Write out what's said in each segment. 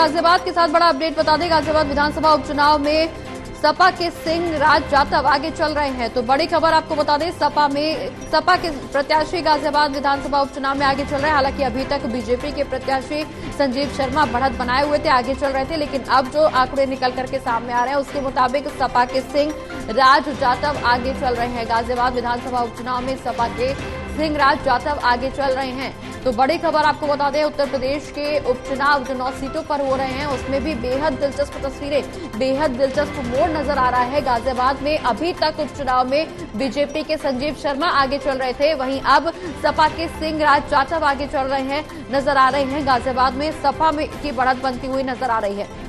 गाजियाबाद के साथ बड़ा अपडेट बता दें। गाजियाबाद विधानसभा उपचुनाव में सपा के सिंह राज जाटव आगे चल रहे हैं। तो बड़ी खबर आपको बता दें, सपा के प्रत्याशी गाजियाबाद विधानसभा उपचुनाव में आगे चल रहे हैं। हालांकि अभी तक बीजेपी के प्रत्याशी संजीव शर्मा बढ़त बनाए हुए थे, आगे चल रहे थे, लेकिन अब जो आंकड़े निकल करके सामने आ रहे हैं उसके मुताबिक सपा के सिंह राज जाटव आगे चल रहे हैं। गाजियाबाद विधानसभा उपचुनाव में सपा के सिंह राज जाटव आगे चल रहे हैं। तो बड़ी खबर आपको बता दें, उत्तर प्रदेश के उपचुनाव जो 9 सीटों पर हो रहे हैं उसमें भी बेहद दिलचस्प तस्वीरें, बेहद दिलचस्प मोड़ नजर आ रहा है। गाजियाबाद में अभी तक उपचुनाव में बीजेपी के संजीव शर्मा आगे चल रहे थे, वहीं अब सपा के सिंह राज जाटव आगे चल रहे हैं, नजर आ रहे हैं। गाजियाबाद में सपा की बढ़त बनती हुई नजर आ रही है।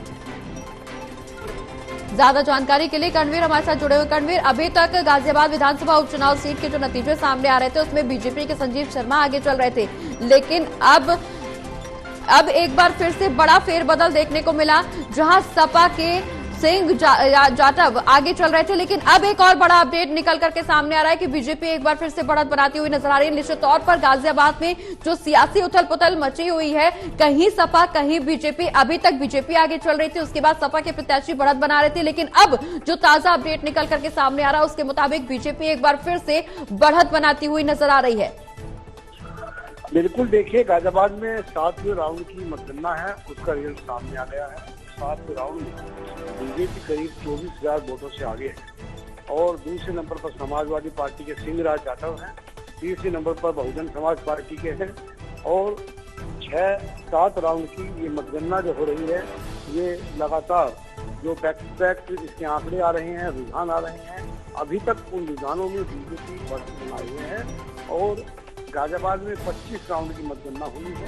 ज्यादा जानकारी के लिए करणवीर हमारे साथ जुड़े हुए। करणवीर, अभी तक गाजियाबाद विधानसभा उपचुनाव सीट के जो नतीजे सामने आ रहे थे उसमें बीजेपी के संजीव शर्मा आगे चल रहे थे, लेकिन अब एक बार फिर से बड़ा फेरबदल देखने को मिला, जहां सपा के सिंह जाटव आगे चल रहे थे, लेकिन अब एक और बड़ा अपडेट निकल करके सामने आ रहा है कि बीजेपी एक बार फिर से बढ़त बनाती हुई नजर आ रही है। निश्चित तौर पर गाजियाबाद में जो सियासी उथल पुथल मची हुई है, कहीं सपा कहीं बीजेपी, अभी तक बीजेपी आगे चल रही थी, उसके बाद सपा के प्रत्याशी बढ़त बना रहे थे, लेकिन अब जो ताजा अपडेट निकल करके सामने आ रहा है उसके मुताबिक बीजेपी एक बार फिर से बढ़त बनाती हुई नजर आ रही है। बिल्कुल, देखिए गाजियाबाद में 7वें राउंड की मतगणना है, उसका रिजल्ट सामने आ गया है। 7वें राउंड में बीजेपी करीब 24,000 वोटों से आगे है और दूसरे नंबर पर समाजवादी पार्टी के सिंह राज जाटव हैं, तीसरे नंबर पर बहुजन समाज पार्टी के हैं और 6-7 राउंड की ये मतगणना जो हो रही है, ये लगातार जो बैक टू बैक इसके आंकड़े आ रहे हैं, रुझान आ रहे हैं, अभी तक उन रुझानों में बीजेपी बढ़त बनाए हुए हैं और गाजियाबाद में 25 राउंड की मतगणना हुई है,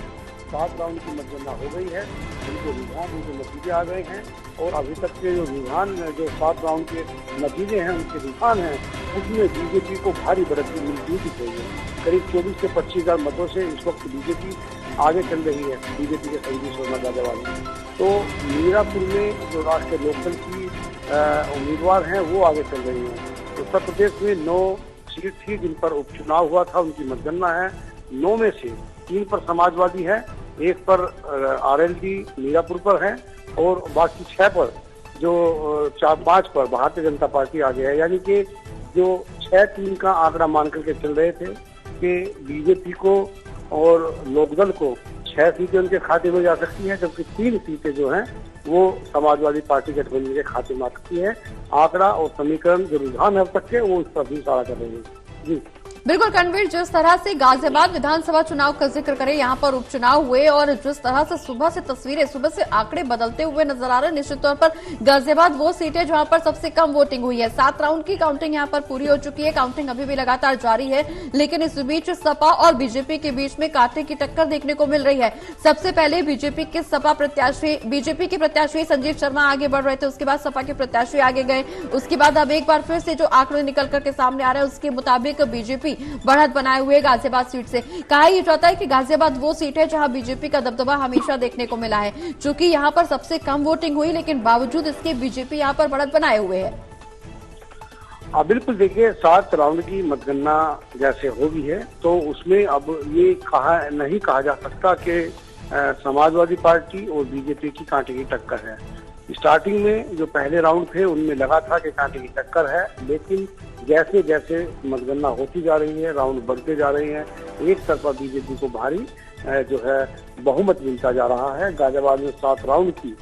7 राउंड की मतगणना हो गई है, उनके रुझान, उनके नतीजे आ गए हैं और अभी तक के जो रुझान, जो 7 राउंड के नतीजे हैं, उनके रुझान हैं, उसमें बीजेपी को भारी बढ़त मिलती दिख रही है। करीब 24 से 25,000 मतों से इस वक्त बीजेपी आगे चल रही है, बीजेपी के संजीव शर्मा गाजियाबाद में। तो मीरापुर में जो राष्ट्रीय लोकदल की उम्मीदवार हैं वो आगे चल रही हैं। उत्तर प्रदेश में 9 सीट थी जिन पर उपचुनाव हुआ था, उनकी मतगणना है। 9 में से 3 पर समाजवादी है, 1 पर आरएलडी मीरापुर पर है और बाकी 6 पर जो 4-5 पर भारतीय जनता पार्टी आगे है। यानी कि जो 6-3 का आंकड़ा मान करके चल रहे थे कि बीजेपी को और लोकदल को 6 सीटें उनके खाते में जा सकती हैं, जबकि 3 सीटें जो हैं वो समाजवादी पार्टी गठबंधन के खाते में आ सकती है। आंकड़ा और समीकरण जो रुझान है अब तक के, वो इस पर भी इशारा कर रहे हैं। जी बिल्कुल करणवीर, जिस तरह से गाजियाबाद विधानसभा चुनाव का जिक्र करें, यहाँ पर उपचुनाव हुए और जिस तरह से सुबह से आंकड़े बदलते हुए नजर आ रहे हैं, निश्चित तौर पर गाजियाबाद वो सीट है जहाँ पर सबसे कम वोटिंग हुई है। 7 राउंड की काउंटिंग यहाँ पर पूरी हो चुकी है, काउंटिंग अभी भी लगातार जारी है, लेकिन इस बीच सपा और बीजेपी के बीच में कांटे की टक्कर देखने को मिल रही है। सबसे पहले बीजेपी के प्रत्याशी संजीव शर्मा आगे बढ़ रहे थे, उसके बाद सपा के प्रत्याशी आगे गए, उसके बाद अब एक बार फिर से जो आंकड़े निकल करके सामने आ रहे हैं उसके मुताबिक बीजेपी बढ़त बनाए हुए गाजियाबाद सीट से। कहा यह जाता है कि गाजियाबाद वो सीट है जहां बीजेपी का दबदबा हमेशा देखने को मिला है। चूंकि यहां पर सबसे कम वोटिंग हुई, लेकिन बावजूद इसके बीजेपी यहां पर बढ़त बनाए हुए है। बिल्कुल, देखिए 7 राउंड की मतगणना जैसे होगी है तो उसमें अब ये नहीं कहा जा सकता कि समाजवादी पार्टी और बीजेपी की कांटे की टक्कर है। स्टार्टिंग में जो पहले राउंड थे उनमें लगा था कि कांटे की टक्कर है, लेकिन जैसे जैसे मतगणना होती जा रही है, राउंड बढ़ते जा रहे हैं, एक तरफा बीजेपी को भारी जो है बहुमत मिलता जा रहा है। गाजियाबाद में 7 राउंड की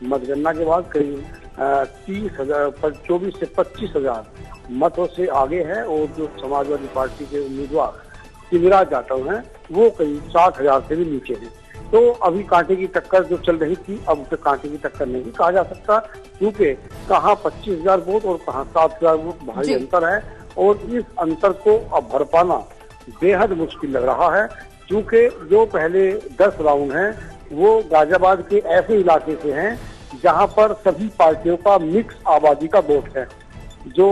मतगणना के बाद करीब 24 से 25,000 मतों से आगे है और जो समाजवादी पार्टी के उम्मीदवार सिंह राज जाटव हैं वो करीब 60,000 से भी नीचे हैं। तो अभी कांटे की टक्कर जो चल रही थी, अब उसे कांटे की टक्कर नहीं कहा जा सकता, क्योंकि कहाँ 25,000 वोट और कहाँ 7,000 वोट भारी अंतर है और इस अंतर को अब भर पाना बेहद मुश्किल लग रहा है, क्योंकि जो पहले 10 राउंड हैं वो गाजियाबाद के ऐसे इलाके से हैं जहां पर सभी पार्टियों का मिक्स आबादी का वोट है। जो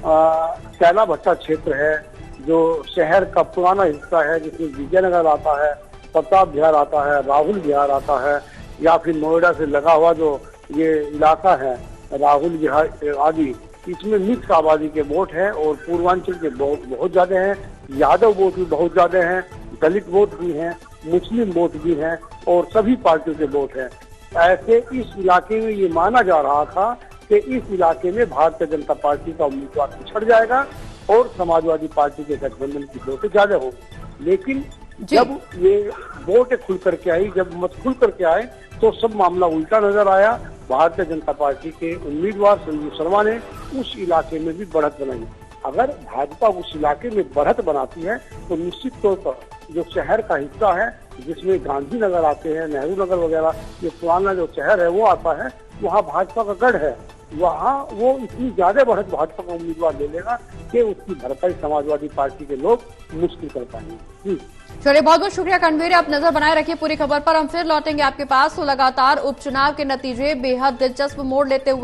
कैला भट्टा क्षेत्र है, जो शहर का पुराना हिस्सा है जिसमें विजयनगर आता है, प्रताप बिहार आता है, राहुल बिहार आता है, या फिर नोएडा से लगा हुआ जो ये इलाका है राहुल बिहार आदि, इसमें मिक्स आबादी के वोट हैं और पूर्वांचल के वोट बहुत ज्यादा हैं, यादव वोट भी बहुत ज्यादा हैं, दलित वोट भी हैं, मुस्लिम वोट भी हैं और सभी पार्टियों के वोट हैं। ऐसे इस इलाके में ये माना जा रहा था कि इस इलाके में भारतीय जनता पार्टी का उम्मीदवार पिछड़ जाएगा और समाजवादी पार्टी के गठबंधन की वोटें ज्यादा होगी। लेकिन जब ये वोट खुल करके आई, जब मत खुल करके आए, तो सब मामला उल्टा नजर आया। भारतीय जनता पार्टी के उम्मीदवार संजीव शर्मा ने उस इलाके में भी बढ़त बनाई। अगर भाजपा उस इलाके में बढ़त बनाती है तो निश्चित तौर पर जो शहर का हिस्सा है जिसमें गांधीनगर आते हैं, नेहरू नगर वगैरह, ये पुराना जो शहर है वो आता है, वहाँ भाजपा का गढ़ है, वहाँ वो इतनी ज्यादा बढ़त भाजपा का उम्मीदवार ले लेगा कि उसकी भरपाई समाजवादी पार्टी के लोग मुश्किल कर पाएंगे। चलिए, बहुत बहुत शुक्रिया कणवीर, आप नजर बनाए रखिए पूरी खबर पर। हम फिर लौटेंगे आपके पास। तो लगातार उपचुनाव के नतीजे बेहद दिलचस्प मोड़ लेते हुए